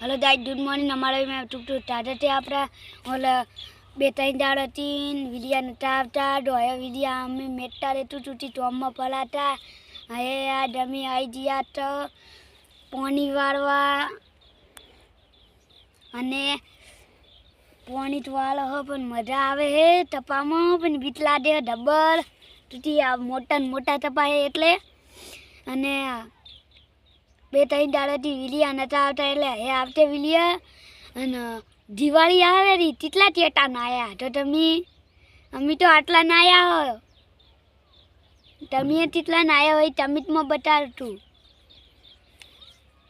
hello guys good morning हमारे में टुक टुक टाटा थे आपरा ओला बेताइन दाड़ा तीन विलिया नटावता डोया विलिया हमें मेट्टा रे टूटी तो अम्मा पलाता आए आ डमी आई दिया तो पानी वारवा अने पानी तो वाला हो पण मजा आवे है तपामा पण बीट लादे डबल टूटी आ मोटा तपा है એટલે અને बेताइन दाड़ाथी विलिया नता आवता એટલે हे आवते विलिया અને दिवाळी आवे री तितला टेटा नाया तो अमी तो आटला नाया हो तमी तितला नाया होय तमीत में बताडतु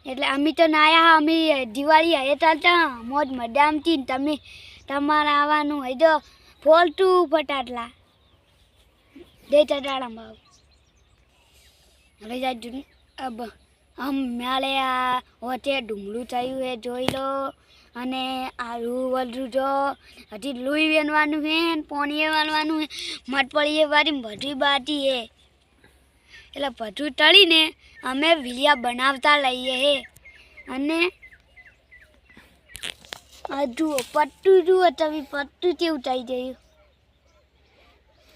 એટલે अमी तो नाया अमी दिवाळी हे चालता मोज मडामती तमी तमारा आवानुं है तो फोलटू फटाटला देता दाड़ा बाबू હવે જાય अब हम मेले आ होते डुंगळू थयुं है जोई लो अने आलू वलरू जो हजी लुई वेनवानुं है पाणी वालवानुं है मटपळीए वारी बधी बाटी है એટલે બધું તળીને અમે વિલિયા બનાવતા લઈએ હે અને આ જુઓ પટ્ટું જુઓ તમે પટ્ટું કેવું થઈ ગયું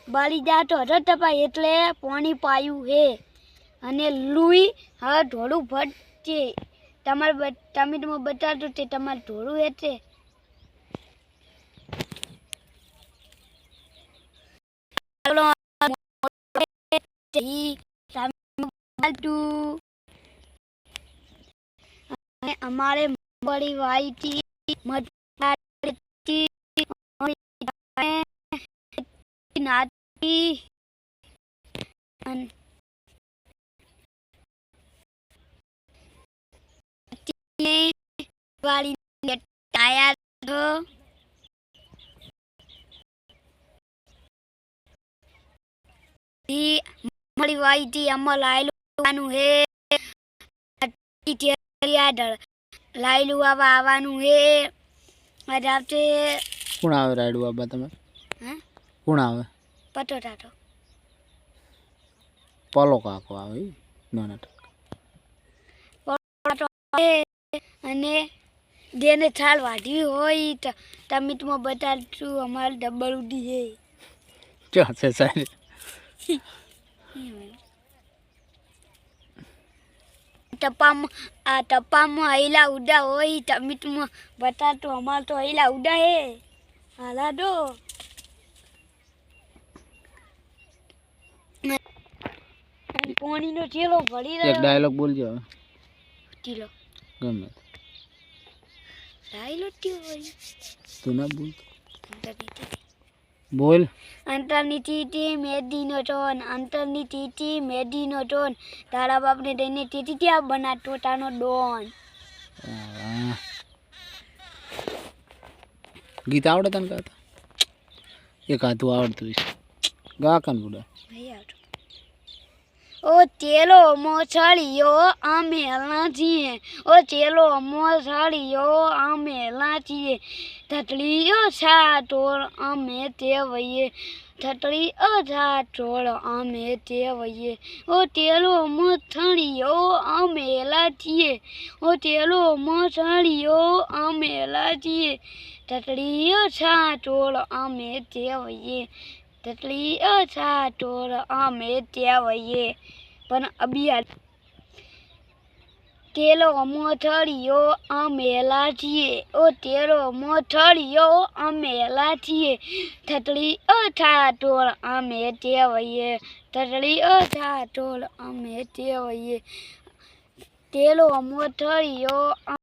બાળી જાતો હતો તપાય એટલે પાણી પાયું હે અને લુઈ હવે ઢોળું ભટશે તમારે તમે બતાડો તે તમારે ઢોળું હેતે हमारे बड़ी भाई थी नाती वाली आया तो हमारी वाई थी अम्मा लाइलू है लाइलू आवा आवानू है आज आपसे कौन आवे राइडू आबा तमे हैं कौन आवे पतो टाटो पलो काको आवे नाना અને જેને છાલ વાઢી હોય તો તમે તો બતાડશું અમારે ડબલ ઉડી છે क्या से सारे ટપ્પામાં હૈલા ઉડા હોય તમે તો બતાડતો અમારે તો હૈલા ઉડા હે હાલા દો પાણીનો ચેલો ભરી एक डायलॉग बोल जो ચીલો गमे डायलॉग क्यों होई तू ना बोल अंतरनी टीटी मेदीनो टोन अंतरनी टीटी मेदीनो टोन तारा बाप ने देने टीटी क्या बना टोटानो डोन गीत आवड़े तन गाता एक आ तू आवड़तु गा कन बुड़ा ओ चेलो मोछड़ियो आमे हलना चाहिए ओ चेलो मोछड़ियो आमे हलना चाहिए थटलियो छा टोल आमे ते वये थटलियो छा टोल आमे ते वये ओ चेलो मोछड़ियो आमे हलना चाहिए ओ चेलो मोछड़ियो आमे हलना चाहिए थटलियो छा टोल आमे ते वये थटलियो छा टोल आमे ते वये पण अबिया तेलो मोथड़ियो आमेला छिए ओ तेरो मोथड़ियो आमेला छिए थटली ठा टोल आमे ते वये थटली ठा टोल आमे ते वये तेलो मोथड़ियो